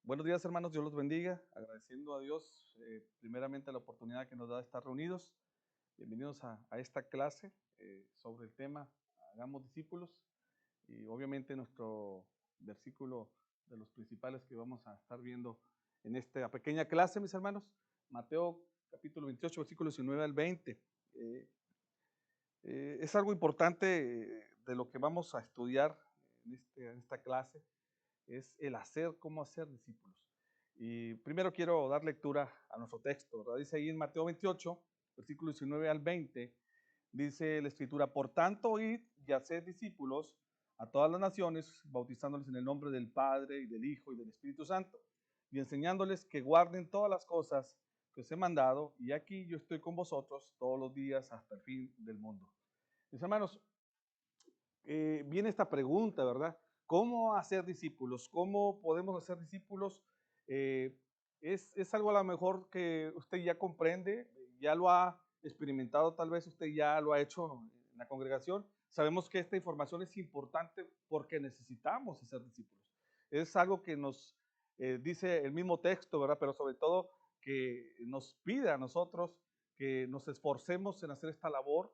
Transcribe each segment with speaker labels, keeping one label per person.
Speaker 1: Buenos días, hermanos, Dios los bendiga, agradeciendo a Dios primeramente la oportunidad que nos da de estar reunidos. Bienvenidos a esta clase sobre el tema Hagamos discípulos, y obviamente nuestro versículo de los principales que vamos a estar viendo en esta pequeña clase, mis hermanos, Mateo capítulo 28, versículos 19 al 20. Es algo importante de lo que vamos a estudiar en esta clase, es el hacer, cómo hacer discípulos. Y primero quiero dar lectura a nuestro texto, ¿verdad? Dice ahí en Mateo 28, versículos 19 al 20, dice la Escritura: por tanto, id y haced discípulos a todas las naciones, bautizándoles en el nombre del Padre, y del Hijo, y del Espíritu Santo, y enseñándoles que guarden todas las cosas que os he mandado, y aquí yo estoy con vosotros todos los días hasta el fin del mundo. Mis hermanos, viene esta pregunta, ¿verdad? ¿Cómo hacer discípulos? ¿Cómo podemos hacer discípulos? Eh, es algo a lo mejor que usted ya comprende, ya lo ha experimentado, tal vez usted ya lo ha hecho en la congregación. Sabemos que esta información es importante porque necesitamos hacer discípulos. Es algo que nos dice el mismo texto, ¿verdad? Pero sobre todo que nos pide a nosotros que nos esforcemos en hacer esta labor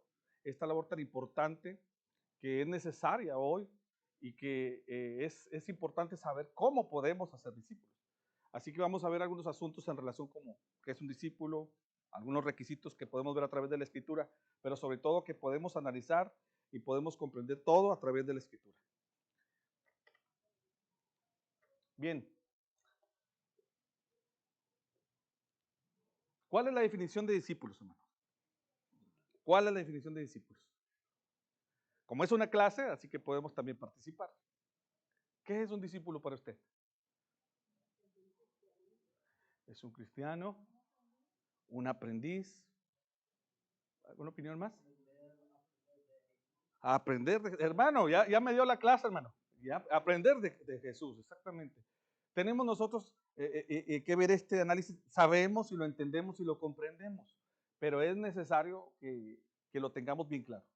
Speaker 1: tan importante, que es necesaria hoy, y que es importante saber cómo podemos hacer discípulos. Así que vamos a ver algunos asuntos en relación con qué es un discípulo, algunos requisitos que podemos ver a través de la Escritura, pero sobre todo que podemos analizar y podemos comprender todo a través de la Escritura. Bien, ¿cuál es la definición de discípulos, hermano? ¿Cuál es la definición de discípulos? Como es una clase, así que podemos también participar. ¿Qué es un discípulo para usted? ¿Es un cristiano? ¿Un aprendiz? ¿Alguna opinión más? A aprender, hermano, ya me dio la clase, hermano. Ya, aprender de Jesús, exactamente. Tenemos nosotros que ver este análisis, sabemos y lo entendemos y lo comprendemos, pero es necesario que lo tengamos bien claro,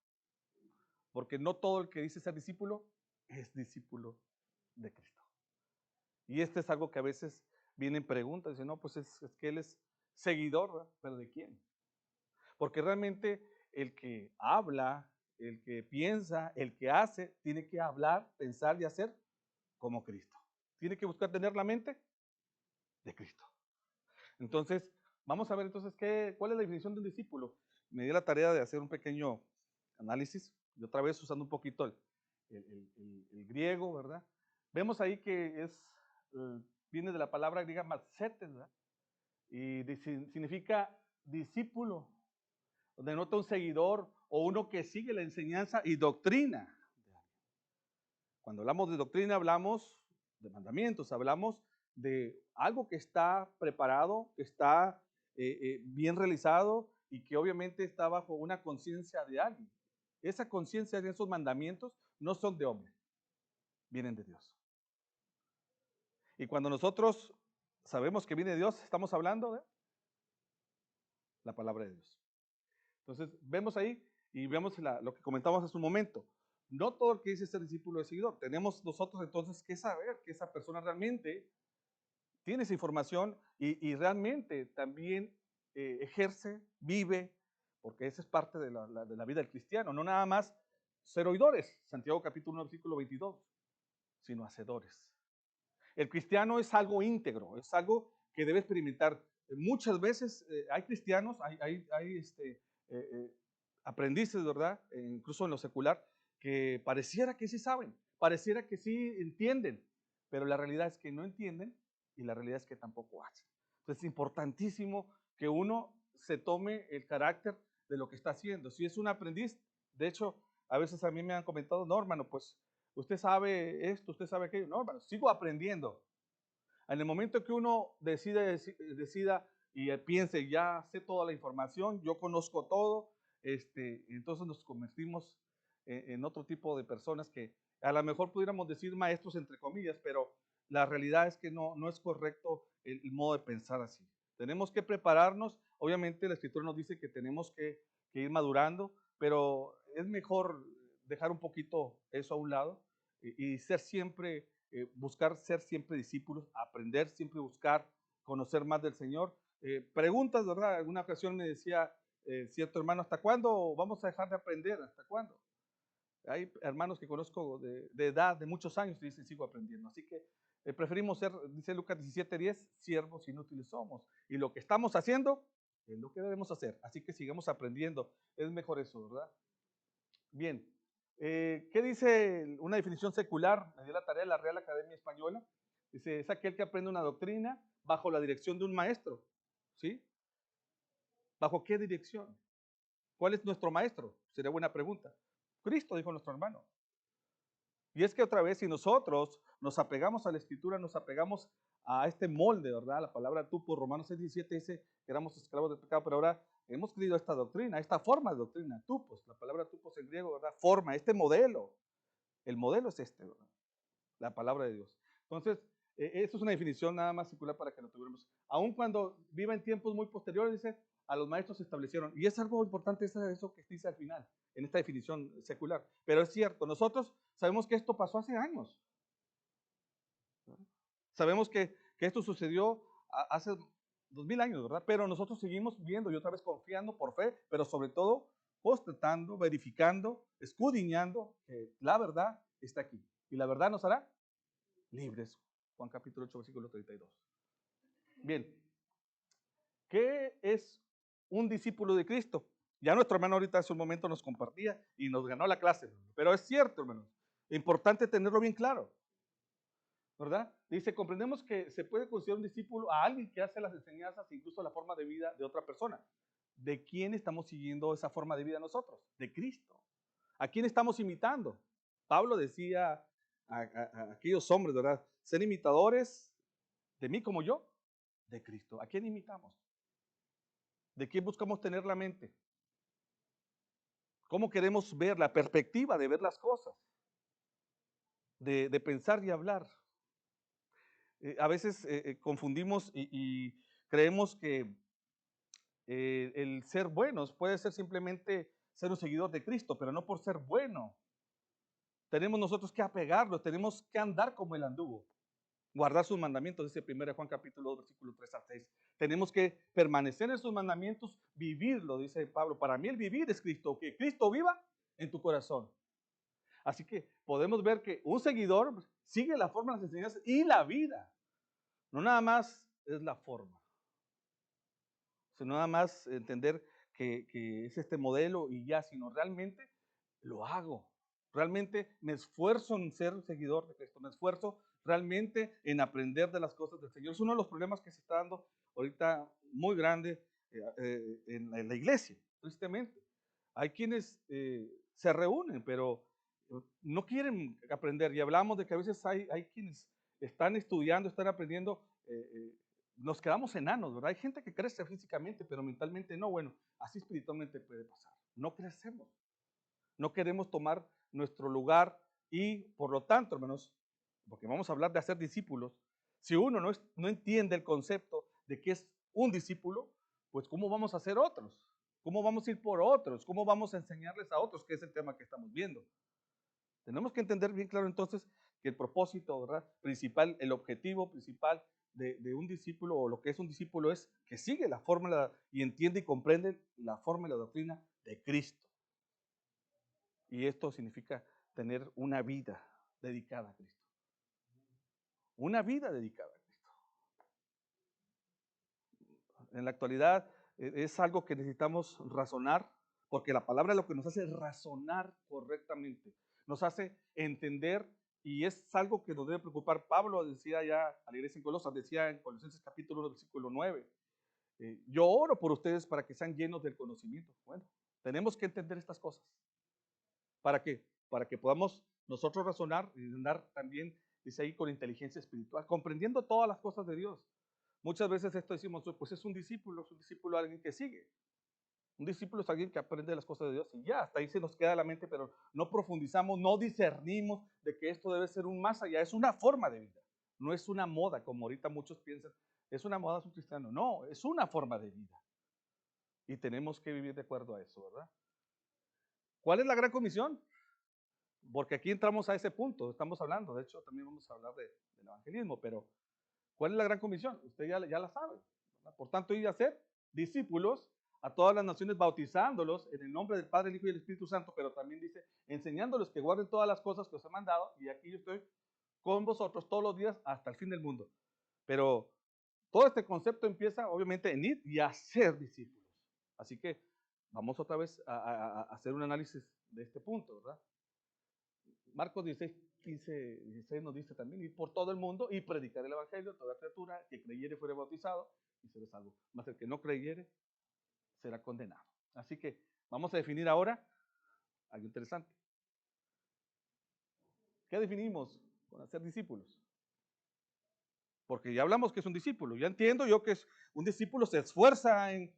Speaker 1: porque no todo el que dice ser discípulo es discípulo de Cristo. Y este es algo que a veces vienen preguntas, dicen, no, pues es que él es seguidor, ¿verdad? ¿Pero de quién? Porque realmente el que habla, el que piensa, el que hace, tiene que hablar, pensar y hacer como Cristo. Tiene que buscar tener la mente de Cristo. Entonces, vamos a ver entonces cuál es la definición de un discípulo. Me di la tarea de hacer un pequeño análisis, y otra vez usando un poquito el griego, ¿verdad? Vemos ahí que viene de la palabra griega matzetes, ¿verdad? Y significa discípulo, denota un seguidor o uno que sigue la enseñanza y doctrina. Cuando hablamos de doctrina, hablamos de mandamientos, hablamos de algo que está preparado, que está bien realizado y que obviamente está bajo una conciencia de alguien. Esa conciencia de esos mandamientos no son de hombre, vienen de Dios. Y cuando nosotros sabemos que viene de Dios, estamos hablando de la palabra de Dios. Entonces, vemos ahí y vemos lo que comentamos hace un momento. No todo el que dice ser discípulo es seguidor. Tenemos nosotros entonces que saber que esa persona realmente tiene esa información y realmente también ejerce, vive, porque esa es parte de la vida del cristiano. No nada más ser oidores, Santiago capítulo 1, versículo 22, sino hacedores. El cristiano es algo íntegro, es algo que debe experimentar. Muchas veces hay cristianos, hay aprendices, ¿verdad? Incluso en lo secular, que pareciera que sí saben, pareciera que sí entienden, pero la realidad es que no entienden y la realidad es que tampoco hacen. Entonces es importantísimo que uno se tome el carácter de lo que está haciendo. Si es un aprendiz, de hecho, a veces a mí me han comentado, no, hermano, pues usted sabe esto, usted sabe aquello. No, hermano, sigo aprendiendo. En el momento que uno decida y piense, ya sé toda la información, yo conozco todo, entonces nos convertimos en otro tipo de personas que a lo mejor pudiéramos decir maestros entre comillas, pero la realidad es que no es correcto el modo de pensar así. Tenemos que prepararnos, obviamente la Escritura nos dice que tenemos que ir madurando, pero es mejor dejar un poquito eso a un lado y ser siempre buscar ser siempre discípulos, aprender, siempre buscar conocer más del Señor. Preguntas, ¿verdad? Alguna ocasión me decía cierto hermano, ¿hasta cuándo vamos a dejar de aprender? ¿Hasta cuándo? Hay hermanos que conozco de edad, de muchos años, y dicen, sigo aprendiendo. Así que preferimos ser, dice Lucas 17:10, siervos inútiles somos. Y lo que estamos haciendo es lo que debemos hacer. Así que sigamos aprendiendo. Es mejor eso, ¿verdad? Bien. ¿Qué dice una definición secular? Me dio la tarea de la Real Academia Española. Dice, es aquel que aprende una doctrina bajo la dirección de un maestro. ¿Sí? ¿Bajo qué dirección? ¿Cuál es nuestro maestro? Sería buena pregunta. Cristo, dijo nuestro hermano. Y es que otra vez, si nosotros nos apegamos a la Escritura, nos apegamos a este molde, ¿verdad? La palabra tupo, Romanos 6:17 dice que éramos esclavos del pecado, pero ahora hemos creído a esta doctrina, a esta forma de doctrina, tupos, la palabra tupos en griego, ¿verdad? Forma, este modelo. El modelo es este, ¿verdad? La palabra de Dios. Entonces, eso es una definición nada más circular para que lo tuviéramos. Aun cuando viva en tiempos muy posteriores, dice, a los maestros se establecieron. Y es algo importante eso que dice al final, en esta definición secular. Pero es cierto, nosotros sabemos que esto pasó hace años. Sabemos que esto sucedió hace 2000 años, ¿verdad? Pero nosotros seguimos viendo y otra vez confiando por fe, pero sobre todo constatando, verificando, escudriñando que la verdad está aquí. Y la verdad nos hará libres. Juan capítulo 8, versículo 32. Bien, ¿qué es un discípulo de Cristo? Ya nuestro hermano ahorita hace un momento nos compartía y nos ganó la clase, pero es cierto, hermanos, importante tenerlo bien claro, ¿verdad? Dice, comprendemos que se puede considerar un discípulo a alguien que hace las enseñanzas, incluso la forma de vida de otra persona. ¿De quién estamos siguiendo esa forma de vida nosotros? De Cristo. ¿A quién estamos imitando? Pablo decía a aquellos hombres, ¿verdad? Ser imitadores de mí como yo, de Cristo. ¿A quién imitamos? ¿De quién buscamos tener la mente? ¿Cómo queremos ver la perspectiva de ver las cosas? De pensar y hablar. A veces confundimos y creemos que el ser buenos puede ser simplemente ser un seguidor de Cristo, pero no por ser bueno. Tenemos nosotros que apegarnos, tenemos que andar como Él anduvo. Guardar sus mandamientos, dice 1 Juan capítulo 2, versículo 3 a 6. Tenemos que permanecer en sus mandamientos, vivirlo, dice Pablo. Para mí el vivir es Cristo, que Cristo viva en tu corazón. Así que podemos ver que un seguidor sigue la forma de las enseñanzas y la vida. No nada más es la forma, sino nada más entender que es este modelo y ya, sino realmente lo hago. Realmente me esfuerzo en ser un seguidor de Cristo, me esfuerzo realmente en aprender de las cosas del Señor. Es uno de los problemas que se está dando ahorita muy grande en la iglesia, tristemente. Hay quienes se reúnen, pero no quieren aprender. Y hablamos de que a veces hay quienes están estudiando, están aprendiendo, nos quedamos enanos, ¿verdad? Hay gente que crece físicamente, pero mentalmente no. Bueno, así espiritualmente puede pasar. No crecemos. No queremos tomar nuestro lugar y, por lo tanto, hermanos, porque vamos a hablar de hacer discípulos, si uno no entiende el concepto de qué es un discípulo, pues ¿cómo vamos a hacer otros? ¿Cómo vamos a ir por otros? ¿Cómo vamos a enseñarles a otros? Que es el tema que estamos viendo. Tenemos que entender bien claro entonces que el propósito, ¿verdad? Principal, el objetivo principal de un discípulo o lo que es un discípulo es que sigue la fórmula y entiende y comprende la forma y la doctrina de Cristo. Y esto significa tener una vida dedicada a Cristo. Una vida dedicada a Cristo. En la actualidad es algo que necesitamos razonar, porque la palabra lo que nos hace es razonar correctamente, nos hace entender y es algo que nos debe preocupar. Pablo decía ya a la iglesia en Colosas, decía en Colosenses capítulo 1, versículo 9, yo oro por ustedes para que sean llenos del conocimiento. Bueno, tenemos que entender estas cosas. ¿Para qué? Para que podamos nosotros razonar y andar también, dice ahí, con inteligencia espiritual, comprendiendo todas las cosas de Dios. Muchas veces esto decimos, pues es un discípulo alguien que sigue. Un discípulo es alguien que aprende las cosas de Dios y ya, hasta ahí se nos queda la mente, pero no profundizamos, no discernimos de que esto debe ser un más allá, es una forma de vida, no es una moda, como ahorita muchos piensan, es una moda, es un cristiano, no, es una forma de vida. Y tenemos que vivir de acuerdo a eso, ¿verdad? ¿Cuál es la gran comisión? Porque aquí entramos a ese punto, estamos hablando, de hecho también vamos a hablar del evangelismo, pero ¿cuál es la gran comisión? Usted ya la sabe, ¿verdad? Por tanto, ir a ser discípulos a todas las naciones, bautizándolos en el nombre del Padre, el Hijo y el Espíritu Santo, pero también dice, enseñándoles que guarden todas las cosas que os he mandado, y aquí yo estoy con vosotros todos los días hasta el fin del mundo. Pero todo este concepto empieza obviamente en ir y a ser discípulos. Así que vamos otra vez a hacer un análisis de este punto, ¿verdad? Marcos 16, 15, 16 nos dice también, ir por todo el mundo y predicar el evangelio a toda criatura, que creyere fuere bautizado y será salvo. Mas el que no creyere será condenado. Así que vamos a definir ahora algo interesante. ¿Qué definimos con hacer discípulos? Porque ya hablamos que es un discípulo. Ya entiendo yo que es un discípulo se esfuerza en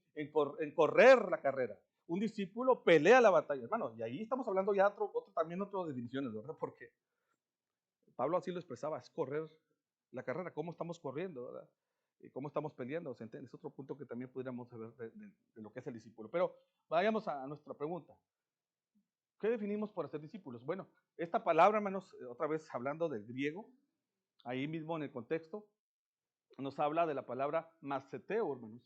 Speaker 1: correr la carrera. Un discípulo pelea la batalla. Hermano, y ahí estamos hablando ya también otras definiciones, ¿verdad? Porque Pablo así lo expresaba, es correr la carrera, cómo estamos corriendo, ¿verdad? Y cómo estamos peleando, ¿se entiende? Es otro punto que también pudiéramos saber de lo que es el discípulo. Pero vayamos a nuestra pregunta. ¿Qué definimos por ser discípulos? Bueno, esta palabra, hermanos, otra vez hablando del griego, ahí mismo en el contexto, nos habla de la palabra maseteo, hermanos,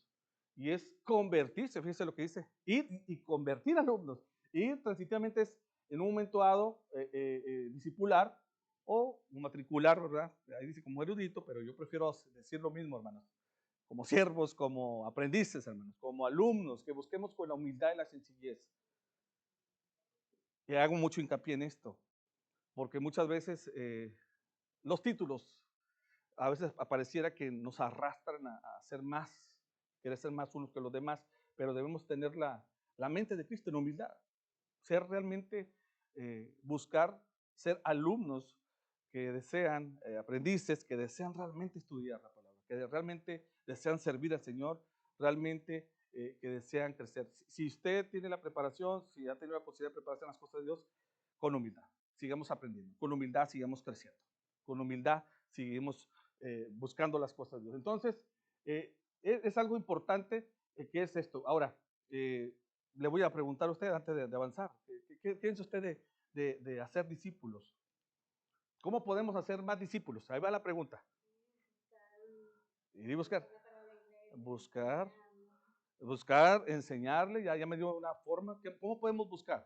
Speaker 1: y es convertirse, fíjense lo que dice, ir y convertir alumnos. Ir transitivamente es en un momento dado discipular o matricular, ¿verdad? Ahí dice como erudito, pero yo prefiero decir lo mismo, hermanos, como siervos, como aprendices, hermanos, como alumnos, que busquemos con la humildad y la sencillez. Y hago mucho hincapié en esto, porque muchas veces los títulos a veces pareciera que nos arrastran a ser más, querer ser más unos que los demás, pero debemos tener la mente de Cristo en humildad, ser realmente, buscar ser alumnos que desean, aprendices, que desean realmente estudiar la palabra, que realmente desean servir al Señor, realmente que desean crecer. Si usted tiene la preparación, si ha tenido la posibilidad de prepararse en las cosas de Dios, con humildad, sigamos aprendiendo, con humildad sigamos creciendo, con humildad seguimos buscando las cosas de Dios. Entonces, es algo importante que es esto. Ahora, le voy a preguntar a usted antes de avanzar, ¿qué piensa usted de hacer discípulos? ¿Cómo podemos hacer más discípulos? Ahí va la pregunta. Y buscar. Buscar. Buscar, enseñarle, ya me dio una forma. ¿Cómo podemos buscar?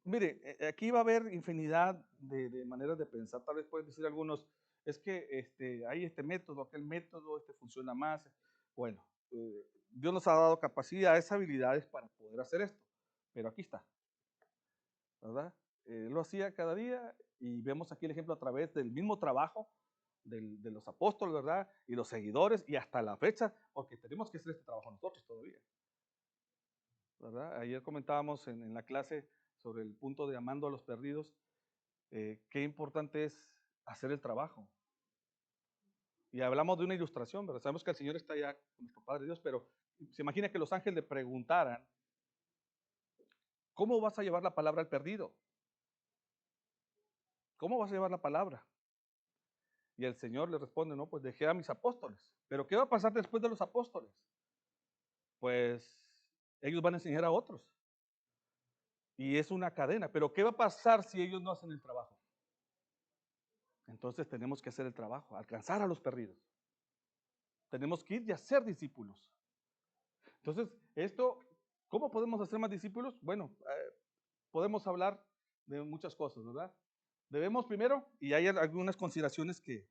Speaker 1: Mire, aquí va a haber infinidad de maneras de pensar. Tal vez pueden decir algunos, es que hay este método, aquel método, este funciona más. Bueno, Dios nos ha dado capacidades, habilidades para poder hacer esto. Pero aquí está, ¿verdad? Lo hacía cada día y vemos aquí el ejemplo a través del mismo trabajo de los apóstoles, ¿verdad? Y los seguidores y hasta la fecha, porque tenemos que hacer este trabajo nosotros todavía, ¿verdad? Ayer comentábamos en la clase sobre el punto de amando a los perdidos, qué importante es hacer el trabajo. Y hablamos de una ilustración, ¿verdad? Sabemos que el Señor está allá con nuestro Padre Dios, pero se imagina que los ángeles le preguntaran, ¿cómo vas a llevar la palabra al perdido? ¿Cómo vas a llevar la palabra? Y el Señor le responde, no, pues dejé a mis apóstoles. Pero ¿qué va a pasar después de los apóstoles? Pues ellos van a enseñar a otros. Y es una cadena. Pero ¿qué va a pasar si ellos no hacen el trabajo? Entonces tenemos que hacer el trabajo, alcanzar a los perdidos. Tenemos que ir y hacer discípulos. Entonces, ¿cómo podemos hacer más discípulos? Bueno, podemos hablar de muchas cosas, ¿verdad? Debemos primero, y hay algunas consideraciones que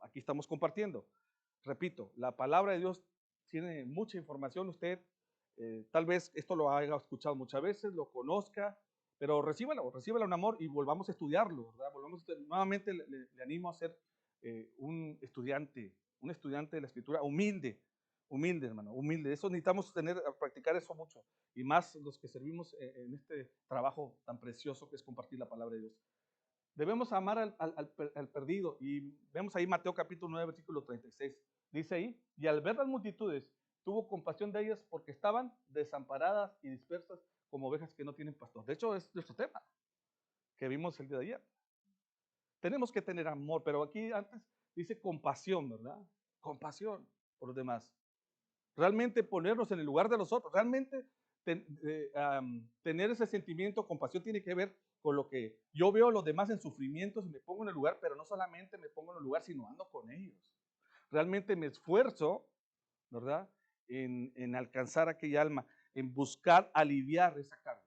Speaker 1: aquí estamos compartiendo. Repito, la palabra de Dios tiene mucha información. Usted tal vez esto lo haya escuchado muchas veces, lo conozca, pero recíbalo en amor y volvamos a estudiarlo, ¿verdad? Nuevamente le animo a ser un estudiante de la Escritura humilde, hermano, humilde. Eso necesitamos practicar eso mucho, y más los que servimos en este trabajo tan precioso que es compartir la palabra de Dios. Debemos amar al perdido, y vemos ahí Mateo capítulo 9, versículo 36. Dice ahí, y al ver las multitudes, tuvo compasión de ellas porque estaban desamparadas y dispersas como ovejas que no tienen pastor. De hecho, es nuestro tema que vimos el día de ayer. Tenemos que tener amor, pero aquí antes dice compasión, ¿verdad? Compasión por los demás. Realmente ponernos en el lugar de los otros, realmente tener ese sentimiento, compasión tiene que ver con lo que yo veo a los demás en sufrimientos y me pongo en el lugar, pero no solamente me pongo en el lugar, sino ando con ellos. Realmente me esfuerzo, ¿verdad? En alcanzar aquella alma, en buscar aliviar esa carga.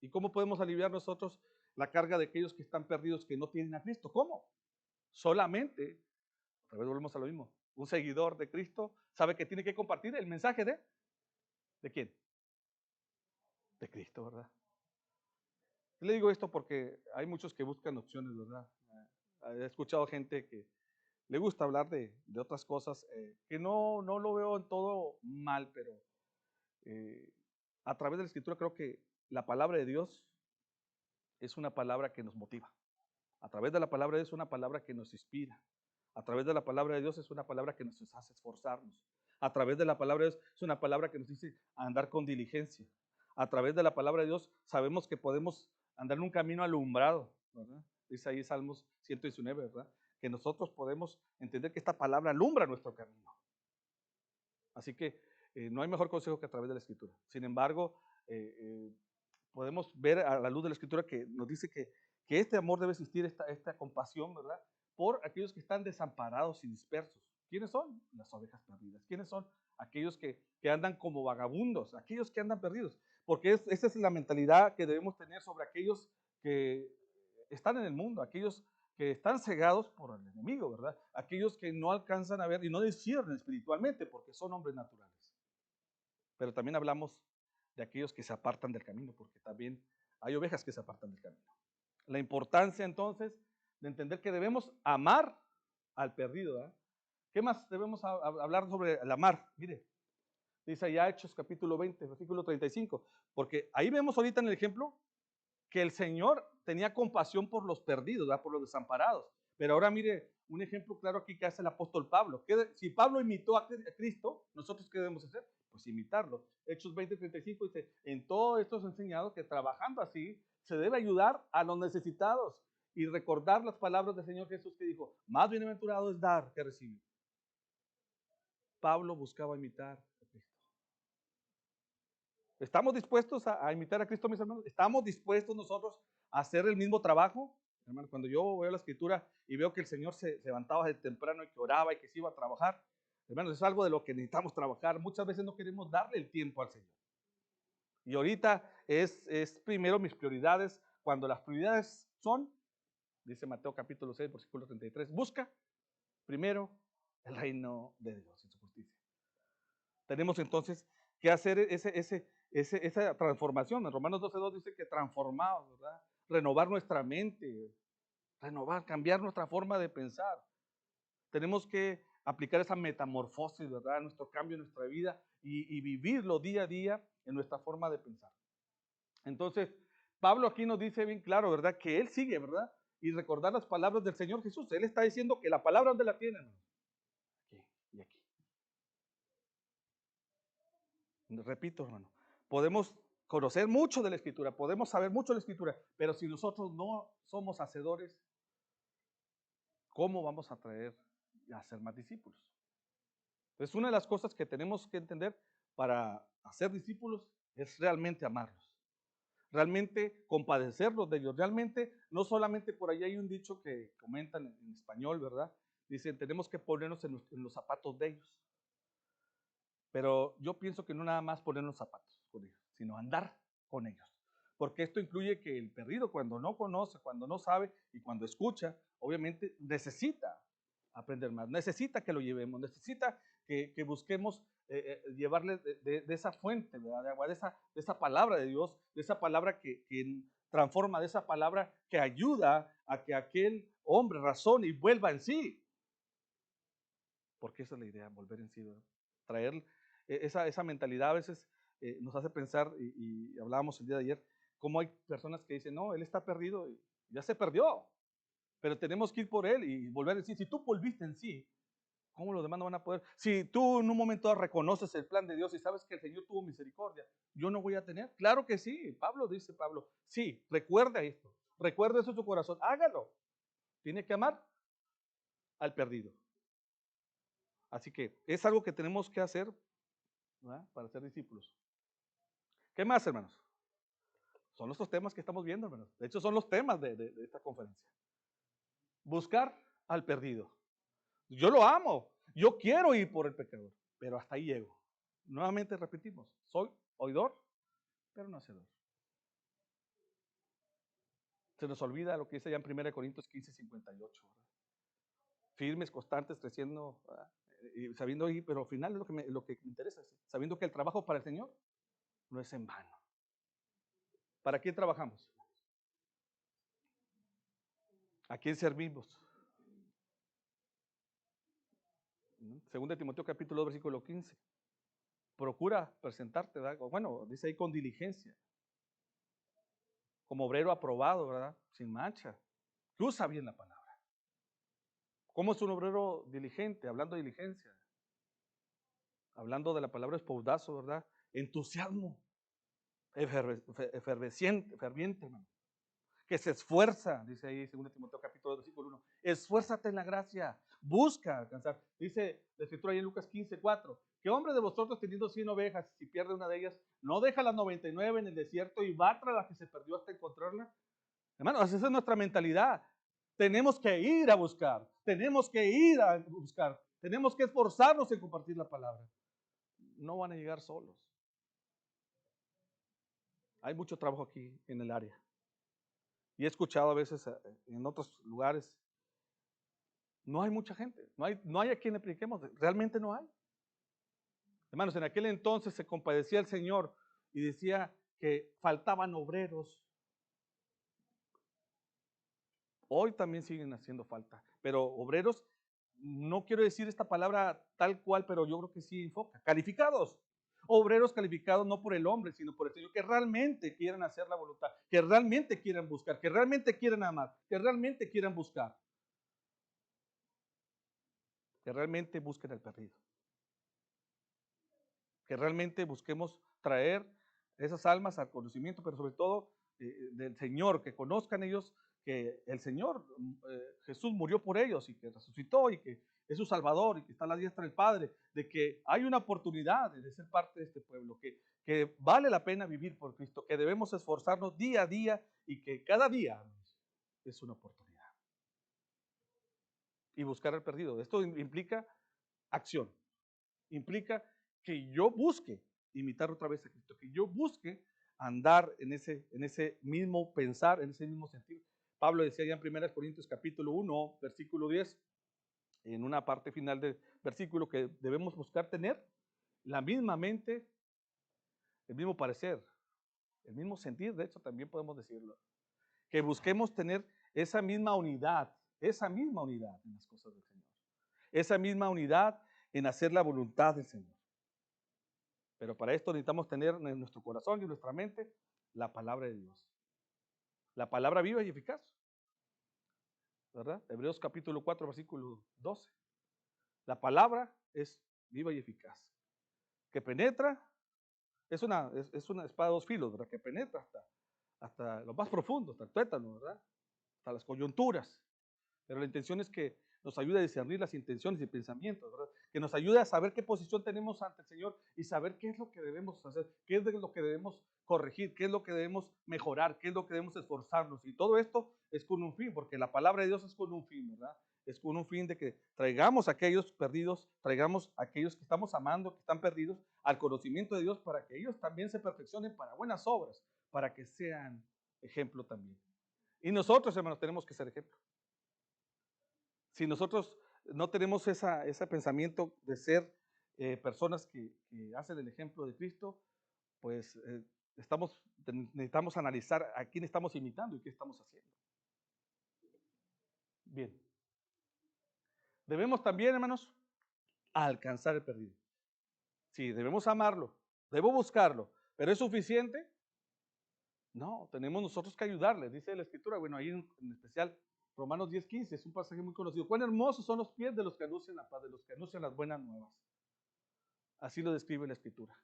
Speaker 1: ¿Y cómo podemos aliviar nosotros la carga de aquellos que están perdidos, que no tienen a Cristo? ¿Cómo? Solamente, otra vez volvemos a lo mismo, un seguidor de Cristo sabe que tiene que compartir el mensaje ¿de quién? De Cristo, ¿verdad? Le digo esto porque hay muchos que buscan opciones, ¿verdad? He escuchado gente que le gusta hablar de otras cosas, que no lo veo en todo mal, pero eh, a través de la Escritura creo que la palabra de Dios es una palabra que nos motiva. A través de la palabra de Dios es una palabra que nos inspira. A través de la palabra de Dios es una palabra que nos hace esforzarnos. A través de la palabra de Dios es una palabra que nos dice andar con diligencia. A través de la palabra de Dios sabemos que podemos andar en un camino alumbrado, ¿verdad? Dice ahí Salmos 119, ¿verdad? Que nosotros podemos entender que esta palabra alumbra nuestro camino. Así que no hay mejor consejo que a través de la Escritura. Sin embargo, eh, eh, podemos ver a la luz de la Escritura que nos dice que este amor debe existir, esta compasión, ¿verdad? Por aquellos que están desamparados y dispersos. ¿Quiénes son? Las ovejas perdidas. ¿Quiénes son? Aquellos que andan como vagabundos, aquellos que andan perdidos. Porque esa es la mentalidad que debemos tener sobre aquellos que están en el mundo, aquellos que están cegados por el enemigo, ¿verdad? Aquellos que no alcanzan a ver y no disciernen espiritualmente porque son hombres naturales. Pero también hablamos de aquellos que se apartan del camino, porque también hay ovejas que se apartan del camino. La importancia entonces de entender que debemos amar al perdido. ¿Eh? ¿Qué más debemos hablar sobre el amar? Mire, dice allá Hechos capítulo 20, versículo 35, porque ahí vemos ahorita en el ejemplo que el Señor tenía compasión por los perdidos, ¿verdad? Por los desamparados. Pero ahora mire, un ejemplo claro aquí que hace el apóstol Pablo. Si Pablo imitó a Cristo, ¿nosotros qué debemos hacer? Pues imitarlo. Hechos 20:35 dice, en todo esto os he enseñado que trabajando así se debe ayudar a los necesitados y recordar las palabras del Señor Jesús que dijo, más bienaventurado es dar que recibir. Pablo buscaba imitar a Cristo. ¿Estamos dispuestos a imitar a Cristo, mis hermanos? ¿Estamos dispuestos nosotros a hacer el mismo trabajo? Hermano, cuando yo veo la Escritura y veo que el Señor se levantaba de temprano y que oraba y que se iba a trabajar, hermanos, es algo de lo que necesitamos trabajar. Muchas veces no queremos darle el tiempo al Señor. Y ahorita es primero mis prioridades. Cuando las prioridades son, dice Mateo capítulo 6, versículo 33, busca primero el reino de Dios y su justicia. Tenemos entonces que hacer esa transformación. En Romanos 12:2 dice que transformados, ¿verdad? Renovar nuestra mente, cambiar nuestra forma de pensar. Tenemos que aplicar esa metamorfosis, ¿verdad? Nuestro cambio en nuestra vida y vivirlo día a día en nuestra forma de pensar. Entonces, Pablo aquí nos dice bien claro, ¿verdad? Que él sigue, ¿verdad? Y recordar las palabras del Señor Jesús. Él está diciendo que la palabra, ¿dónde la tienen? Aquí y aquí. Repito, hermano, podemos conocer mucho de la Escritura, podemos saber mucho de la Escritura, pero si nosotros no somos hacedores, ¿cómo vamos a traer a ser más discípulos? Entonces, una de las cosas que tenemos que entender para hacer discípulos es realmente amarlos, realmente compadecerlos de ellos, realmente, no solamente por ahí hay un dicho que comentan en español, ¿verdad? Dicen, tenemos que ponernos en los zapatos de ellos. Pero yo pienso que no nada más poner los zapatos con ellos, sino andar con ellos. Porque esto incluye que el perdido cuando no conoce, cuando no sabe y cuando escucha, obviamente necesita aprender más, necesita que lo llevemos, necesita que busquemos llevarle de esa fuente, ¿verdad? De agua, de esa palabra de Dios, de esa palabra que transforma, de esa palabra que ayuda a que aquel hombre razone y vuelva en sí. Porque esa es la idea, volver en sí, ¿verdad? Traer esa mentalidad a veces nos hace pensar, y hablábamos el día de ayer, cómo hay personas que dicen, no, él está perdido, y ya se perdió, pero tenemos que ir por él y volver en sí. Si tú volviste en sí, ¿cómo los demás no van a poder? Si tú en un momento reconoces el plan de Dios y sabes que el Señor tuvo misericordia, ¿yo no voy a tener? Claro que sí, Pablo, sí, recuerda esto, recuerda eso en su corazón, hágalo. Tiene que amar al perdido. Así que es algo que tenemos que hacer, ¿verdad? Para ser discípulos. ¿Qué más, hermanos? Son nuestros temas que estamos viendo, hermanos. De hecho, son los temas de esta conferencia. Buscar al perdido. Yo lo amo. Yo quiero ir por el pecador, pero hasta ahí llego. Nuevamente repetimos, soy oidor, pero no hacedor. Se nos olvida lo que dice ya en 1 Corintios 15:58. Firmes, constantes, creciendo, y sabiendo ir, pero al final lo que me interesa es sabiendo que el trabajo para el Señor no es en vano. ¿Para quién trabajamos? ¿A quién servimos? Segunda Timoteo capítulo 2, versículo 15. Procura presentarte, ¿verdad? Bueno, dice ahí con diligencia, como obrero aprobado, ¿verdad? Sin mancha, que usa bien la palabra. ¿Cómo es un obrero diligente? Hablando de diligencia, hablando de la palabra espoudazo, ¿verdad? Entusiasmo, efervesciente, ferviente, hermano. Que se esfuerza, dice ahí 2 Timoteo capítulo 2, versículo 1. Esfuérzate en la gracia, busca alcanzar. Dice la escritura ahí en Lucas 15:4. ¿Qué hombre de vosotros teniendo 100 ovejas, si pierde una de ellas, no deja las 99 en el desierto y va tras la que se perdió hasta encontrarla? Hermanos, esa es nuestra mentalidad. Tenemos que ir a buscar, tenemos que ir a buscar, tenemos que esforzarnos en compartir la palabra. No van a llegar solos. Hay mucho trabajo aquí en el área. Y he escuchado a veces en otros lugares, no hay mucha gente, no hay a quien le prediquemos, realmente no hay. Hermanos, en aquel entonces se compadecía el Señor y decía que faltaban obreros. Hoy también siguen haciendo falta, pero obreros, no quiero decir esta palabra tal cual, pero yo creo que sí enfoca, calificados. Obreros calificados no por el hombre, sino por el Señor, que realmente quieran hacer la voluntad, que realmente quieran buscar, que realmente quieran amar, que realmente quieran buscar, que realmente busquen al perdido, que realmente busquemos traer esas almas al conocimiento, pero sobre todo del Señor, que conozcan ellos que el Señor, Jesús murió por ellos y que resucitó y que es su Salvador y que está a la diestra del Padre, de que hay una oportunidad de ser parte de este pueblo, que vale la pena vivir por Cristo, que debemos esforzarnos día a día y que cada día es una oportunidad. Y buscar al perdido. Esto implica acción, implica que yo busque imitar otra vez a Cristo, que yo busque andar en ese mismo pensar, en ese mismo sentido. Pablo decía ya en 1 Corintios capítulo 1, versículo 10, en una parte final del versículo, que debemos buscar tener la misma mente, el mismo parecer, el mismo sentir, de hecho también podemos decirlo, que busquemos tener esa misma unidad en las cosas del Señor, esa misma unidad en hacer la voluntad del Señor. Pero para esto necesitamos tener en nuestro corazón y en nuestra mente la palabra de Dios. La palabra viva y eficaz, ¿verdad? Hebreos capítulo 4, versículo 12. La palabra es viva y eficaz, que penetra, es una espada de dos filos, ¿verdad? Que penetra hasta lo más profundo, hasta el tuétano, ¿verdad? Hasta las coyunturas. Pero la intención es que nos ayude a discernir las intenciones y pensamientos, ¿verdad? Que nos ayude a saber qué posición tenemos ante el Señor y saber qué es lo que debemos hacer, qué es lo que debemos corregir, qué es lo que debemos mejorar, qué es lo que debemos esforzarnos. Y todo esto es con un fin, porque la palabra de Dios es con un fin, ¿verdad? Es con un fin de que traigamos a aquellos perdidos, traigamos a aquellos que estamos amando, que están perdidos, al conocimiento de Dios para que ellos también se perfeccionen para buenas obras, para que sean ejemplo también. Y nosotros, hermanos, tenemos que ser ejemplo. Si nosotros no tenemos ese pensamiento de ser personas que hacen el ejemplo de Cristo, pues necesitamos analizar a quién estamos imitando y qué estamos haciendo. Bien. Debemos también, hermanos, alcanzar el perdido. Sí, debemos amarlo, debo buscarlo, pero ¿es suficiente? No, tenemos nosotros que ayudarle, dice la Escritura. Bueno, ahí en especial Romanos 10:15, es un pasaje muy conocido. Cuán hermosos son los pies de los que anuncian la paz, de los que anuncian las buenas nuevas. Así lo describe la Escritura.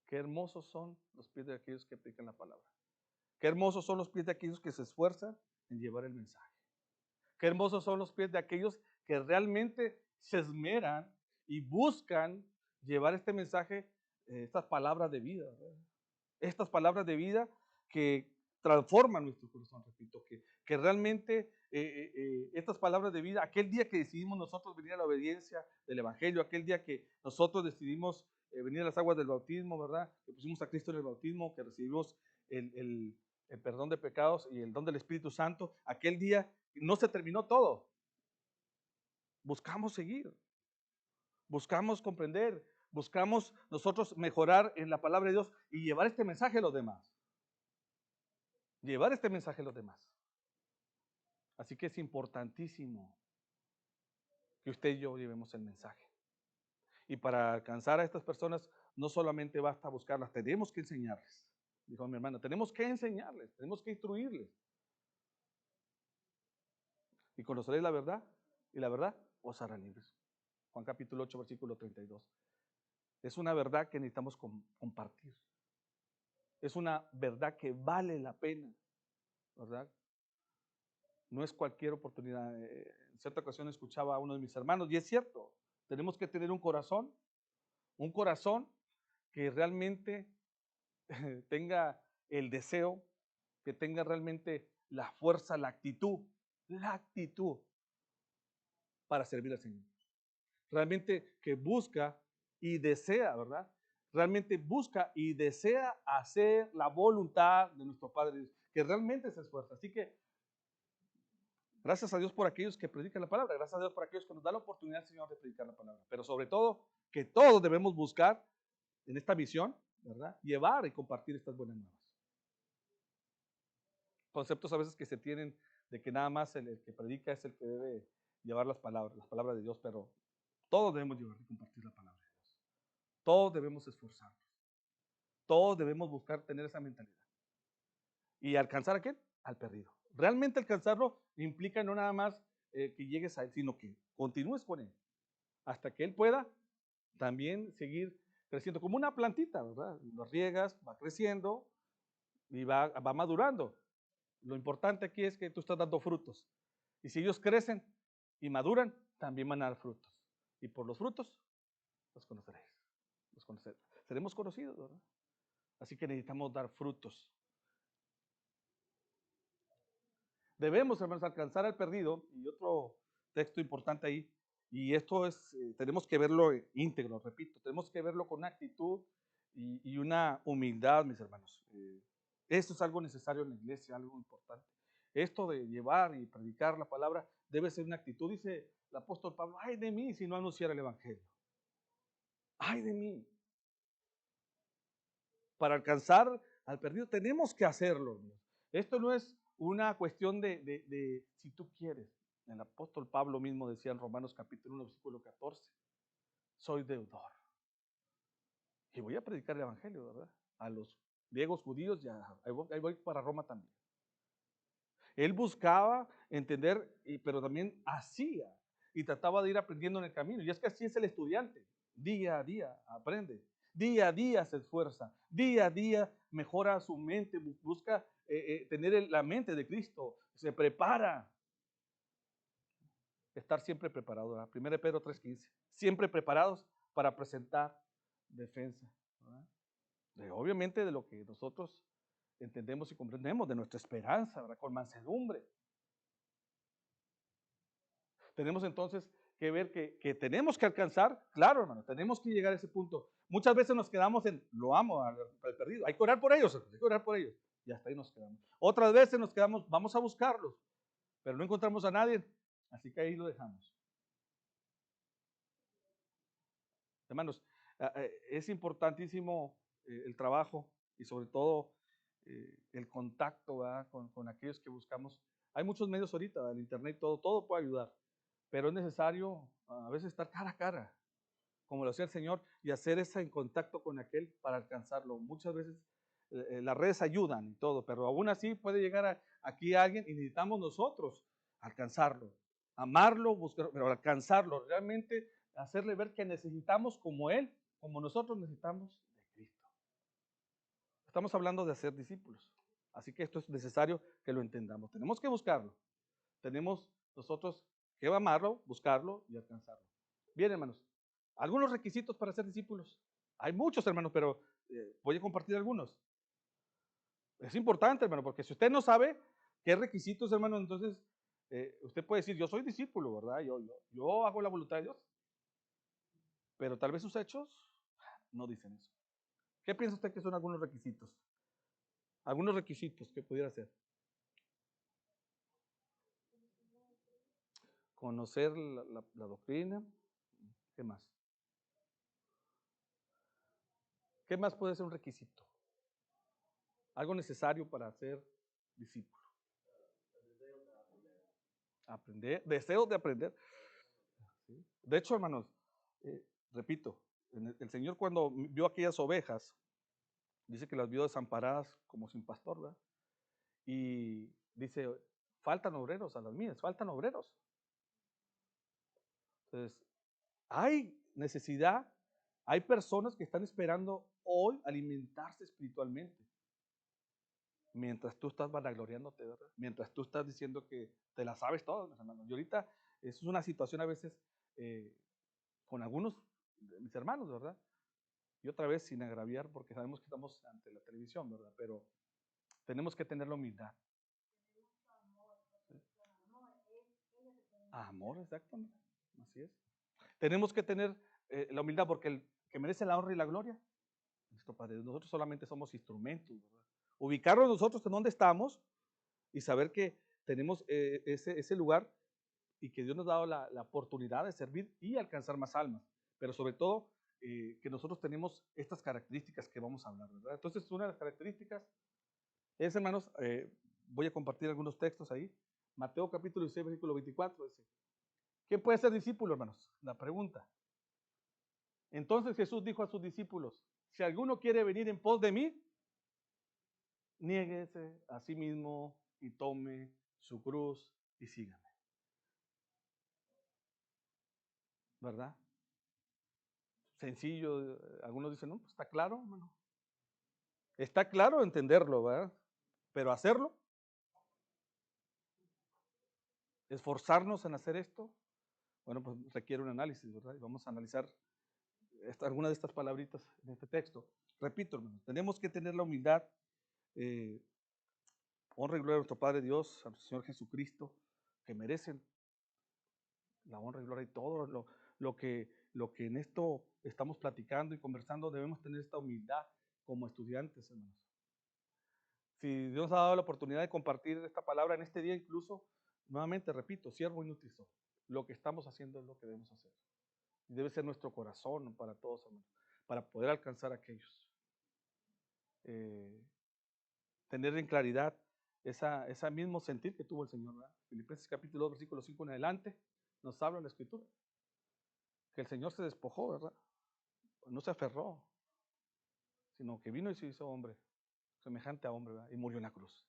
Speaker 1: Qué hermosos son los pies de aquellos que predican la palabra. Qué hermosos son los pies de aquellos que se esfuerzan en llevar el mensaje. Qué hermosos son los pies de aquellos que realmente se esmeran y buscan llevar este mensaje, estas palabras de vida, ¿verdad? Estas palabras de vida que transforman nuestro corazón, repito, que realmente estas palabras de vida, aquel día que decidimos nosotros venir a la obediencia del Evangelio, aquel día que nosotros decidimos venir a las aguas del bautismo, ¿verdad? Que pusimos a Cristo en el bautismo, que recibimos el perdón de pecados y el don del Espíritu Santo, aquel día no se terminó todo. Buscamos seguir, buscamos comprender, buscamos nosotros mejorar en la palabra de Dios y llevar este mensaje a los demás. Llevar este mensaje a los demás. Así que es importantísimo que usted y yo llevemos el mensaje. Y para alcanzar a estas personas, no solamente basta buscarlas, tenemos que enseñarles. Dijo mi hermana, tenemos que enseñarles, tenemos que instruirles. Y conoceréis la verdad, y la verdad os hará libres. Juan capítulo 8, versículo 32. Es una verdad que necesitamos compartir. Es una verdad que vale la pena, ¿verdad? No es cualquier oportunidad. En cierta ocasión escuchaba a uno de mis hermanos, y es cierto, tenemos que tener un corazón que realmente tenga el deseo, que tenga realmente la fuerza, la actitud para servir al Señor. Realmente que busca y desea, ¿verdad? Realmente busca y desea hacer la voluntad de nuestro Padre Dios, que realmente se esfuerza. Así que gracias a Dios por aquellos que predican la palabra, gracias a Dios por aquellos que nos da la oportunidad, Señor, de predicar la palabra. Pero sobre todo, que todos debemos buscar en esta misión, ¿verdad? Llevar y compartir estas buenas nuevas. Conceptos a veces que se tienen de que nada más el que predica es el que debe llevar las palabras de Dios, pero todos debemos llevar y compartir la palabra de Dios. Todos debemos esforzarnos. Todos debemos buscar tener esa mentalidad. ¿Y alcanzar a quién? Al perdido. Realmente alcanzarlo implica no nada más que llegues a él, sino que continúes con él. Hasta que él pueda también seguir creciendo como una plantita, ¿verdad? Lo riegas, va creciendo y va madurando. Lo importante aquí es que tú estás dando frutos. Y si ellos crecen y maduran, también van a dar frutos. Y por los frutos los conoceréis. Seremos conocidos, ¿verdad? Así que necesitamos dar frutos. Debemos, hermanos, alcanzar al perdido. Y otro texto importante ahí, y esto es, tenemos que verlo íntegro, repito, tenemos que verlo con una actitud y una humildad, mis hermanos. Esto es algo necesario en la iglesia, algo importante. Esto de llevar y predicar la palabra debe ser una actitud. Dice el apóstol Pablo, ay de mí si no anunciara el evangelio. Ay de mí. Para alcanzar al perdido tenemos que hacerlo. Esto no es una cuestión de si tú quieres. El apóstol Pablo mismo decía en Romanos capítulo 1, versículo 14, soy deudor. Y voy a predicar el evangelio, ¿verdad? A los griegos, judíos, ahí voy para Roma también. Él buscaba entender, pero también hacía y trataba de ir aprendiendo en el camino. Y es que así es el estudiante. Día a día aprende. Día a día se esfuerza. Día a día mejora su mente. Busca tener la mente de Cristo. Se prepara. Estar siempre preparado, ¿verdad? 1 Pedro 3:15. Siempre preparados para presentar defensa, ¿verdad? Obviamente de lo que nosotros entendemos y comprendemos, de nuestra esperanza, ¿verdad? Con mansedumbre. Tenemos entonces que ver que tenemos que alcanzar, claro, hermano, tenemos que llegar a ese punto. Muchas veces nos quedamos en, lo amo al perdido, hay que orar por ellos, hay que orar por ellos. Y hasta ahí nos quedamos. Otras veces nos quedamos, vamos a buscarlos, pero no encontramos a nadie, así que ahí lo dejamos. Hermanos, es importantísimo el trabajo y sobre todo el contacto, ¿verdad? Con aquellos que buscamos. Hay muchos medios ahorita, el internet, todo puede ayudar, pero es necesario a veces estar cara a cara, como lo hacía el Señor, y hacer ese en contacto con aquel para alcanzarlo. Muchas veces las redes ayudan y todo, pero aún así puede llegar aquí alguien y necesitamos nosotros alcanzarlo, amarlo, buscarlo, pero alcanzarlo, realmente hacerle ver que necesitamos como Él, como nosotros necesitamos de Cristo. Estamos hablando de hacer discípulos, así que esto es necesario que lo entendamos. Tenemos que buscarlo, tenemos nosotros que amarlo, buscarlo y alcanzarlo. Bien, hermanos, algunos requisitos para ser discípulos. Hay muchos, hermanos, pero voy a compartir algunos. Es importante, hermano, porque si usted no sabe qué requisitos, hermano, entonces usted puede decir, yo soy discípulo, ¿verdad? Yo hago la voluntad de Dios, pero tal vez sus hechos no dicen eso. ¿Qué piensa usted que son algunos requisitos? Algunos requisitos que pudiera ser. Conocer la doctrina. ¿Qué más? ¿Qué más puede ser un requisito? Algo necesario para ser discípulo. Aprender, deseos de aprender. ¿Sí? De hecho, hermanos, repito, el Señor cuando vio aquellas ovejas, dice que las vio desamparadas como sin pastor, ¿verdad? Y dice, faltan obreros a las mías, faltan obreros. Entonces, hay necesidad, hay personas que están esperando hoy alimentarse espiritualmente. Mientras tú estás vanagloriándote, ¿verdad? Mientras tú estás diciendo que te la sabes todas, mis hermanos. Y ahorita, eso es una situación a veces eh, con algunos de mis hermanos, ¿verdad? Y otra vez sin agraviar, porque sabemos que estamos ante la televisión, ¿verdad? Pero tenemos que tener la humildad. ¿Sí? Amor, exactamente. Así es. Tenemos que tener la humildad porque el que merece la honra y la gloria, nuestro Padre. Nosotros solamente somos instrumentos, ¿verdad? Ubicarnos nosotros en donde estamos y saber que tenemos ese lugar y que Dios nos ha dado la oportunidad de servir y alcanzar más almas. Pero sobre todo, que nosotros tenemos estas características que vamos a hablar, ¿verdad? Entonces, una de las características es, hermanos, voy a compartir algunos textos ahí. Mateo capítulo 16, versículo 24 dice, ¿quién puede ser discípulo, hermanos? La pregunta. Entonces Jesús dijo a sus discípulos, si alguno quiere venir en pos de mí, niéguese a sí mismo y tome su cruz y sígame. ¿Verdad? Sencillo, algunos dicen, no, pues está claro, hermano. Está claro entenderlo, ¿verdad? Pero hacerlo, esforzarnos en hacer esto, bueno, pues requiere un análisis, ¿verdad? Y vamos a analizar algunas de estas palabritas en este texto. Repito, hermano, tenemos que tener la humildad, eh, honra y gloria a nuestro Padre Dios, a nuestro Señor Jesucristo, que merecen la honra y gloria y todo lo que en esto estamos platicando y conversando, debemos tener esta humildad como estudiantes, hermanos. Si Dios ha dado la oportunidad de compartir esta palabra en este día, incluso, nuevamente repito, siervo inútil soy. Lo que estamos haciendo es lo que debemos hacer. Y debe ser nuestro corazón para todos, hermanos, para poder alcanzar a aquellos. Tener en claridad ese mismo sentir que tuvo el Señor, ¿verdad? Filipenses capítulo 2, versículo 5 en adelante, nos habla en la Escritura. Que el Señor se despojó, ¿verdad? No se aferró, sino que vino y se hizo hombre, semejante a hombre, ¿verdad? Y murió en la cruz.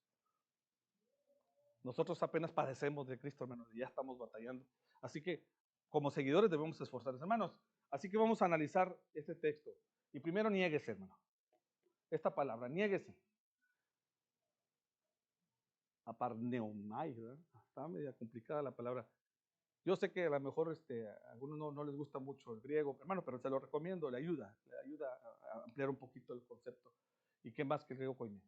Speaker 1: Nosotros apenas padecemos de Cristo, hermanos, y ya estamos batallando. Así que, como seguidores, debemos esforzarnos, hermanos. Así que vamos a analizar este texto. Y primero, niéguese, hermano. Esta palabra, niéguese. Aparneomai, ¿verdad? Está media complicada la palabra. Yo sé que a lo mejor a algunos no les gusta mucho el griego, hermano, pero se lo recomiendo, le ayuda a ampliar un poquito el concepto. ¿Y qué más que el griego koine?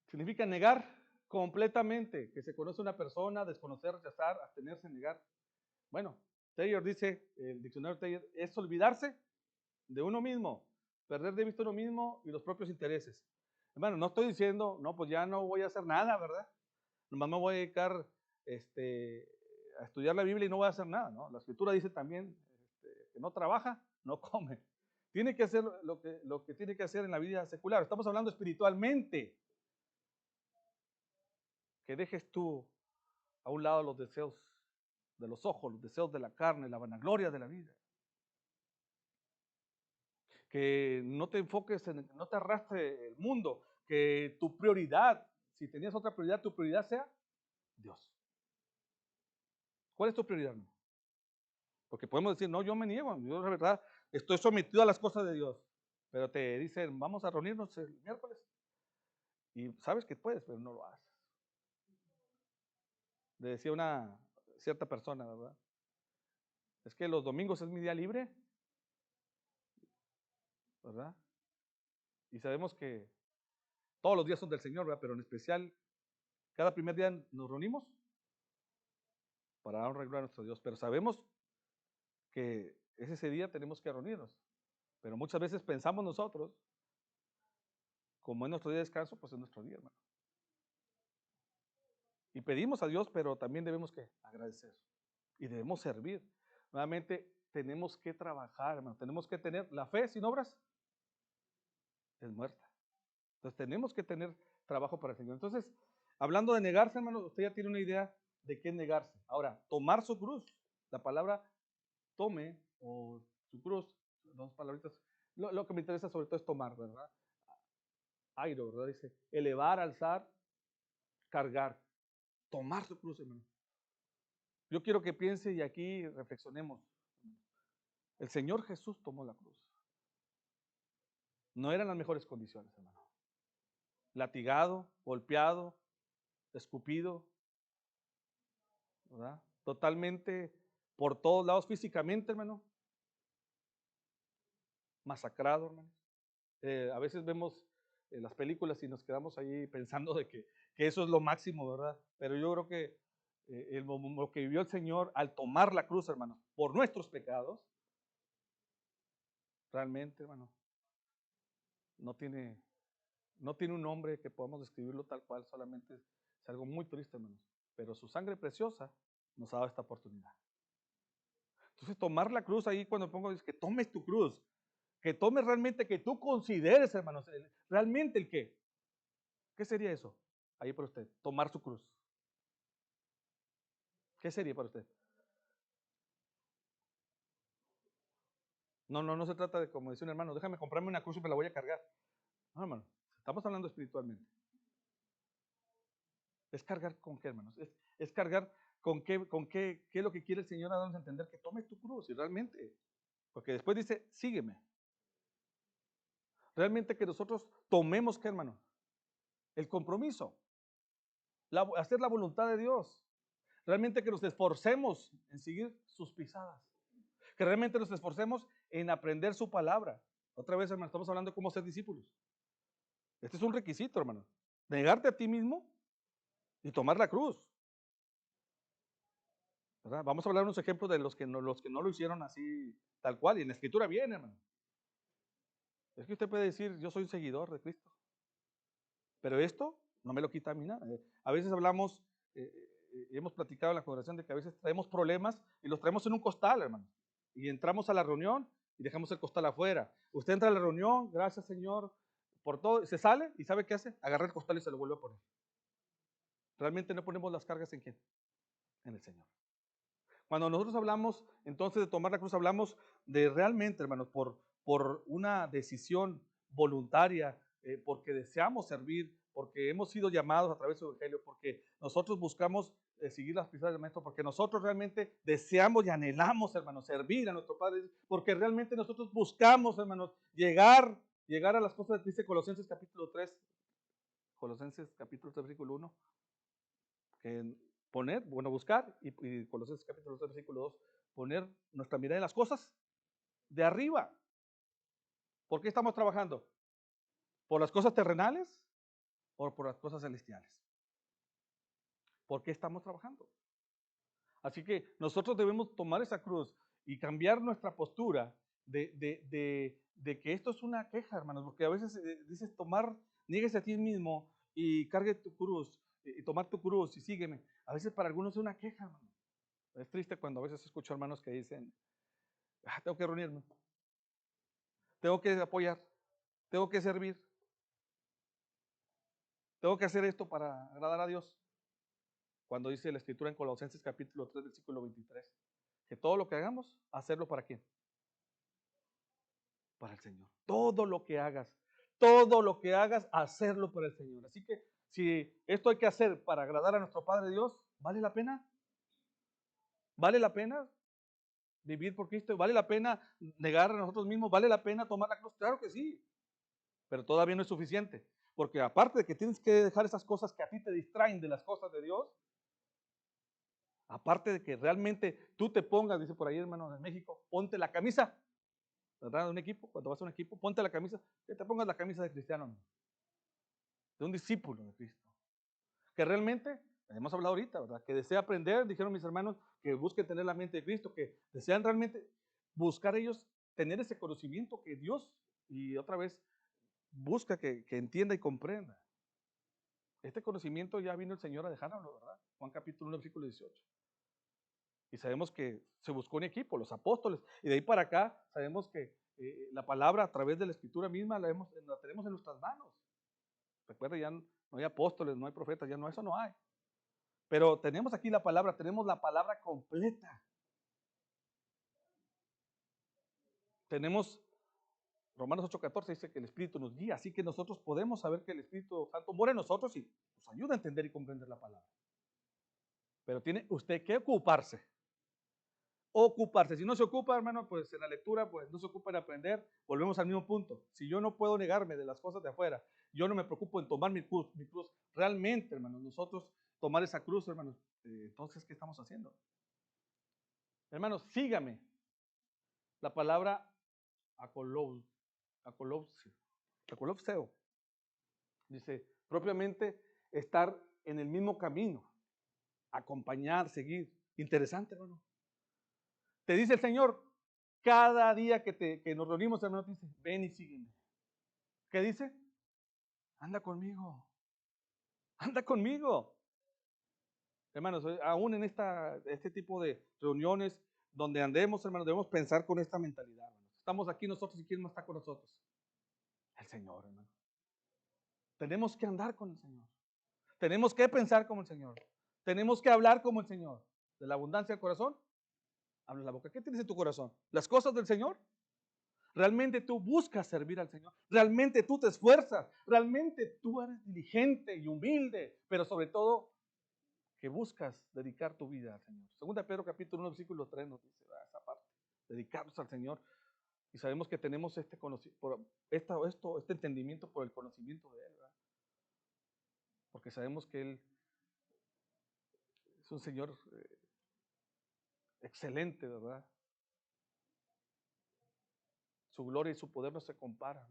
Speaker 1: Significa negar completamente, que se conoce una persona, desconocer, rechazar, abstenerse, negar. Bueno, Taylor dice, el diccionario Taylor, es olvidarse de uno mismo, perder de vista uno mismo y los propios intereses. Hermano, no estoy diciendo, no, pues ya no voy a hacer nada, ¿verdad? Nomás me voy a dedicar a estudiar la Biblia y no voy a hacer nada, ¿no? La Escritura dice también que no trabaja, no come. Tiene que hacer lo que tiene que hacer en la vida secular. Estamos hablando espiritualmente. Que dejes tú a un lado los deseos de los ojos, los deseos de la carne, la vanagloria de la vida. Que no te enfoques no te arrastre el mundo, que tu prioridad, si tenías otra prioridad, tu prioridad sea Dios. ¿Cuál es tu prioridad? No? Porque podemos decir, no, yo me niego, yo la verdad estoy sometido a las cosas de Dios, pero te dicen, vamos a reunirnos el miércoles y sabes que puedes, pero no lo haces. Le decía una cierta persona, ¿verdad? Es que los domingos es mi día libre, ¿verdad? Y sabemos que Todos los días son del Señor, ¿verdad? Pero en especial, cada primer día nos reunimos para dar honra y gloria a nuestro Dios. Pero sabemos que es ese día tenemos que reunirnos. Pero muchas veces pensamos nosotros, como es nuestro día de descanso, pues es nuestro día, hermano. Y pedimos a Dios, pero también debemos que agradecer. Y debemos servir. Nuevamente, tenemos que trabajar, hermano. Tenemos que tener la fe sin obras, es muerta. Entonces tenemos que tener trabajo para el Señor. Entonces, hablando de negarse, hermano, usted ya tiene una idea de qué es negarse. Ahora, tomar su cruz. La palabra tome o su cruz, dos palabritas. Lo que me interesa sobre todo es tomar, ¿verdad? Airo, ¿verdad? Dice, elevar, alzar, cargar. Tomar su cruz, hermano. Yo quiero que piense y aquí reflexionemos. El Señor Jesús tomó la cruz. No eran las mejores condiciones, hermano. Latigado, golpeado, escupido, ¿verdad? Totalmente por todos lados físicamente, hermano. Masacrado, hermano. A veces vemos las películas y nos quedamos ahí pensando de que eso es lo máximo, ¿verdad? Pero yo creo que lo que vivió el Señor al tomar la cruz, hermano, por nuestros pecados, realmente, hermano, no tiene, no tiene un nombre que podamos describirlo tal cual, solamente es algo muy triste, hermanos. Pero su sangre preciosa nos ha dado esta oportunidad. Entonces, tomar la cruz ahí cuando pongo, dice que tomes tu cruz, que tomes realmente, que tú consideres, hermanos, realmente el qué. ¿Qué sería eso? Ahí para usted, tomar su cruz. ¿Qué sería para usted? No se trata de, como dice un hermano, déjame comprarme una cruz y me la voy a cargar. No, hermano, estamos hablando espiritualmente. ¿Es cargar con qué, hermanos? Es cargar qué es lo que quiere el Señor a darnos a entender, que tomes tu cruz y realmente, porque después dice, sígueme. Realmente que nosotros tomemos, ¿qué, hermano? El compromiso, hacer la voluntad de Dios. Realmente que nos esforcemos en seguir sus pisadas. Que realmente nos esforcemos en aprender su palabra. Otra vez, hermano, estamos hablando de cómo ser discípulos. Este es un requisito, hermano. Negarte a ti mismo y tomar la cruz. ¿Verdad? Vamos a hablar unos ejemplos de los que no lo hicieron así, tal cual. Y en la escritura viene, hermano. Es que usted puede decir, yo soy un seguidor de Cristo. Pero esto no me lo quita a mí nada. A veces hablamos, hemos platicado en la congregación de que a veces traemos problemas y los traemos en un costal, hermano. Y entramos a la reunión y dejamos el costal afuera. Usted entra a la reunión, gracias Señor por todo, se sale y ¿sabe qué hace? Agarra el costal y se lo vuelve a poner. Realmente no ponemos las cargas en quién, en el Señor. Cuando nosotros hablamos entonces de tomar la cruz, hablamos de realmente, hermanos, por una decisión voluntaria, porque deseamos servir, porque hemos sido llamados a través del Evangelio, porque nosotros buscamos seguir las pisadas del Maestro, porque nosotros realmente deseamos y anhelamos, hermanos, servir a nuestro Padre, porque realmente nosotros buscamos, hermanos, llegar a las cosas que dice Colosenses capítulo 3, Colosenses capítulo 3, versículo 1, que buscar, y Colosenses capítulo 3, versículo 2, poner nuestra mirada en las cosas de arriba. ¿Por qué estamos trabajando? ¿Por las cosas terrenales o por las cosas celestiales? ¿Por qué estamos trabajando? Así que nosotros debemos tomar esa cruz y cambiar nuestra postura de que esto es una queja, hermanos, porque a veces dices nieguese a ti mismo y cargue tu cruz, y tomar tu cruz y sígueme. A veces para algunos es una queja, hermano. Es triste cuando a veces escucho hermanos que dicen, tengo que reunirme, tengo que apoyar, tengo que servir, tengo que hacer esto para agradar a Dios. Cuando dice la escritura en Colosenses capítulo 3, versículo 23, que todo lo que hagamos, hacerlo para quién? Para el Señor. Todo lo que hagas, hacerlo para el Señor. Así que si esto hay que hacer para agradar a nuestro Padre Dios, ¿vale la pena? ¿Vale la pena vivir por Cristo? ¿Vale la pena negar a nosotros mismos? ¿Vale la pena tomar la cruz? Claro que sí, pero todavía no es suficiente. Porque aparte de que tienes que dejar esas cosas que a ti te distraen de las cosas de Dios, aparte de que realmente tú te pongas, dice por ahí hermano en México, ponte la camisa, ¿verdad? De un equipo, cuando vas a un equipo, ponte la camisa, que te pongas la camisa de cristiano. de un discípulo de Cristo, que realmente, hemos hablado ahorita, ¿verdad? Que desea aprender, dijeron mis hermanos, que busquen tener la mente de Cristo, que desean realmente buscar ellos tener ese conocimiento que Dios, y otra vez, busca que entienda y comprenda. Este conocimiento ya vino el Señor a dejarlo, ¿verdad? Juan capítulo 1, versículo 18. Y sabemos que se buscó un equipo, los apóstoles, y de ahí para acá sabemos que la palabra a través de la escritura misma la tenemos en nuestras manos. Recuerda, ya no hay apóstoles, no hay profetas, ya no, eso no hay. Pero tenemos aquí la palabra, tenemos la palabra completa. Tenemos Romanos 8:14 dice que el Espíritu nos guía, así que nosotros podemos saber que el Espíritu Santo mora en nosotros y nos ayuda a entender y comprender la palabra. Pero tiene usted que ocuparse. Ocuparse. Si no se ocupa, hermano, pues en la lectura, pues no se ocupa en aprender. Volvemos al mismo punto. Si yo no puedo negarme de las cosas de afuera, yo no me preocupo en tomar mi cruz. Realmente, hermanos, nosotros tomar esa cruz, hermanos, entonces, ¿qué estamos haciendo? Hermanos, sígame. La palabra akoloutseo. Dice, propiamente estar en el mismo camino, acompañar, seguir. Interesante, hermano. Te dice el Señor, cada día que nos reunimos, hermano, te dice, ven y sígueme. ¿Qué dice? Anda conmigo. Anda conmigo. Hermanos, aún en este tipo de reuniones donde andemos, hermanos, debemos pensar con esta mentalidad. Hermanos. Estamos aquí nosotros y ¿quién más está con nosotros? El Señor, hermano. Tenemos que andar con el Señor. Tenemos que pensar como el Señor. Tenemos que hablar como el Señor. De la abundancia del corazón, habla la boca. ¿Qué tienes en tu corazón? ¿Las cosas del Señor? ¿Realmente tú buscas servir al Señor? ¿Realmente tú te esfuerzas? ¿Realmente tú eres diligente y humilde? Pero sobre todo, que buscas dedicar tu vida al Señor. Segunda Pedro capítulo 1, versículo 3 nos dice esa parte. Dedicarnos al Señor. Y sabemos que tenemos este entendimiento por el conocimiento de Él, ¿verdad? Porque sabemos que Él es un Señor excelente, ¿verdad? Su gloria y su poder no se comparan.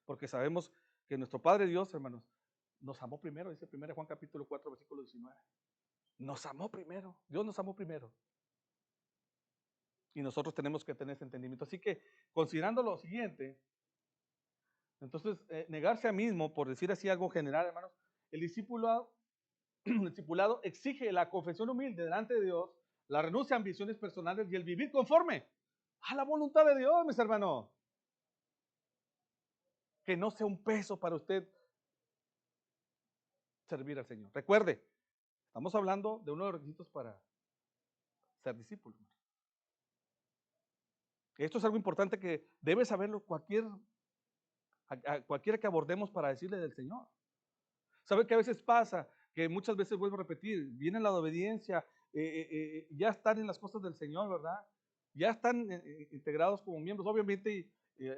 Speaker 1: Porque sabemos que nuestro Padre Dios, hermanos, nos amó primero, dice 1 Juan capítulo 4, versículo 19. Nos amó primero, Dios nos amó primero. Y nosotros tenemos que tener ese entendimiento. Así que, considerando lo siguiente, entonces, negarse a mismo, por decir así algo general, hermanos, el discipulado exige la confesión humilde delante de Dios, la renuncia a ambiciones personales y el vivir conforme a la voluntad de Dios, mis hermanos. Que no sea un peso para usted servir al Señor. Recuerde, estamos hablando de uno de los requisitos para ser discípulo. Esto es algo importante que debe saberlo cualquiera que abordemos para decirle del Señor. ¿Sabe que a veces pasa? Que muchas veces, vuelvo a repetir, viene la obediencia, ya están en las cosas del Señor, ¿verdad? Ya están integrados como miembros, obviamente,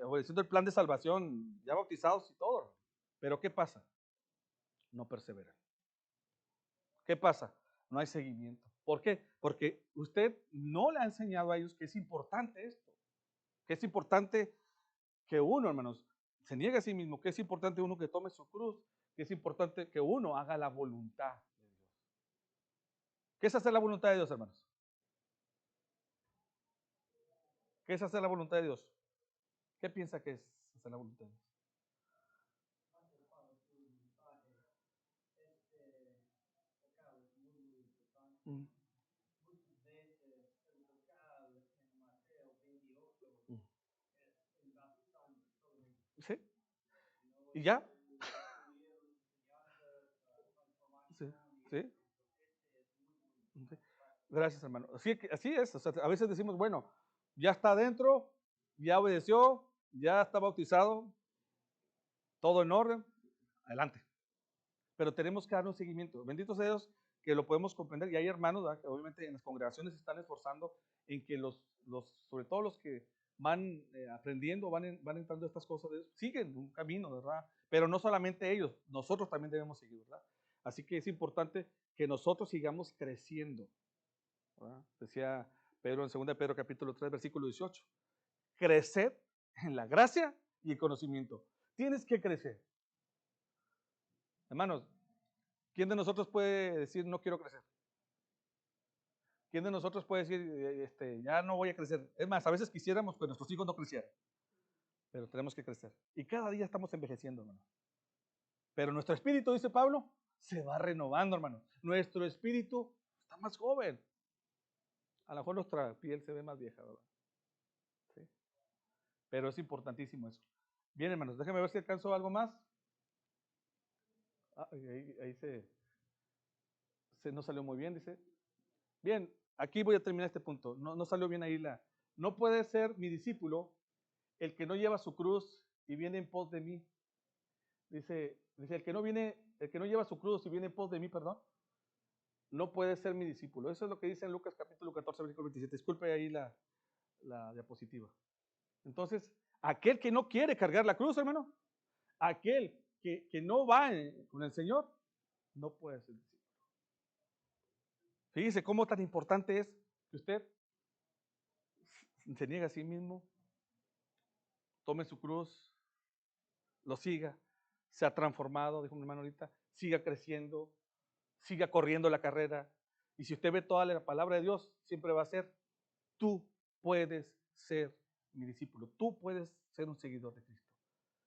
Speaker 1: obedeciendo el plan de salvación, ya bautizados y todo. Pero ¿qué pasa? No perseveran. ¿Qué pasa? No hay seguimiento. ¿Por qué? Porque usted no le ha enseñado a ellos que es importante esto, que es importante que uno, hermanos, se niegue a sí mismo, que es importante uno que tome su cruz, que es importante que uno haga la voluntad de Dios. ¿Qué es hacer la voluntad de Dios, hermanos? ¿Qué es hacer la voluntad de Dios? ¿Qué piensa que es hacer la voluntad de Dios? Mm. Mm. ¿Sí? ¿Y ya? Sí, sí. Sí. Gracias, hermano. Así es. O sea, a veces decimos, bueno, ya está adentro, ya obedeció, ya está bautizado, todo en orden, adelante. Pero tenemos que dar un seguimiento. Benditos sea Dios que lo podemos comprender. Y hay hermanos, ¿verdad?, que obviamente en las congregaciones se están esforzando en que sobre todo los que van aprendiendo, van entrando a estas cosas, siguen un camino, ¿verdad? Pero no solamente ellos, nosotros también debemos seguir, ¿verdad? Así que es importante que nosotros sigamos creciendo, ¿verdad? Decía Pedro en 2 Pedro capítulo 3, versículo 18. Crecer en la gracia y el conocimiento. Tienes que crecer. Hermanos, ¿quién de nosotros puede decir no quiero crecer? ¿Quién de nosotros puede decir ya no voy a crecer? Es más, a veces quisiéramos que nuestros hijos no crecieran, pero tenemos que crecer. Y cada día estamos envejeciendo, hermano. Pero nuestro espíritu, dice Pablo, se va renovando, hermano. Nuestro espíritu está más joven. A lo mejor nuestra piel se ve más vieja, ¿verdad? Sí. Pero es importantísimo eso. Bien, hermanos, déjenme ver si alcanzo algo más. Ahí se no salió muy bien, dice. Bien, aquí voy a terminar este punto. No salió bien ahí la. No puede ser mi discípulo el que no lleva su cruz y viene en pos de mí. Dice el que no lleva su cruz y viene en pos de mí, perdón, no puede ser mi discípulo. Eso es lo que dice en Lucas capítulo 14, versículo 27. Disculpe ahí la diapositiva. Entonces, aquel que no quiere cargar la cruz, hermano, aquel que no va con el Señor, no puede ser discípulo. Fíjese cómo tan importante es que usted se niegue a sí mismo, tome su cruz, lo siga, se ha transformado, dijo mi hermano ahorita, siga creciendo, siga corriendo la carrera. Y si usted ve toda la palabra de Dios, siempre va a ser, tú puedes ser mi discípulo, tú puedes ser un seguidor de Cristo.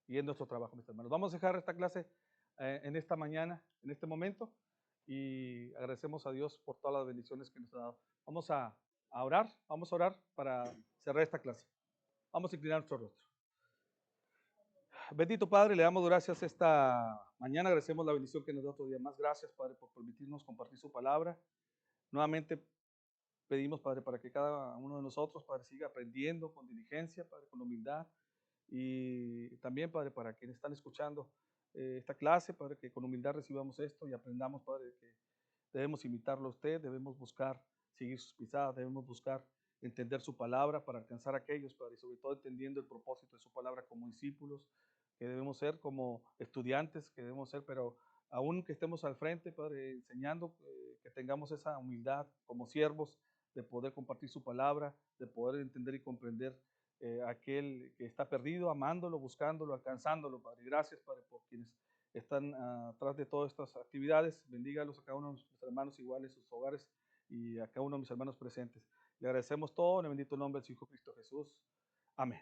Speaker 1: Y es nuestro trabajo, mis hermanos. Vamos a dejar esta clase en esta mañana, en este momento, y agradecemos a Dios por todas las bendiciones que nos ha dado. Vamos a orar para cerrar esta clase. Vamos a inclinar nuestro rostro. Bendito Padre, le damos gracias esta mañana, agradecemos la bendición que nos da otro día más. Gracias, Padre, por permitirnos compartir su palabra. Nuevamente pedimos, Padre, para que cada uno de nosotros, Padre, siga aprendiendo con diligencia, Padre, con humildad. Y también, Padre, para quienes están escuchando esta clase, Padre, que con humildad recibamos esto y aprendamos, Padre, que debemos imitarlo a usted, debemos buscar seguir sus pisadas, debemos buscar entender su palabra para alcanzar a aquellos, Padre, y sobre todo entendiendo el propósito de su palabra como discípulos, que debemos ser como estudiantes, que debemos ser, pero aún que estemos al frente, Padre, enseñando, que tengamos esa humildad como siervos de poder compartir su palabra, de poder entender y comprender aquel que está perdido, amándolo, buscándolo, alcanzándolo, Padre. Gracias, Padre, por quienes están atrás de todas estas actividades. Bendígalos a cada uno de nuestros hermanos iguales, sus hogares y a cada uno de mis hermanos presentes. Le agradecemos todo en el bendito nombre de su Hijo Cristo Jesús. Amén.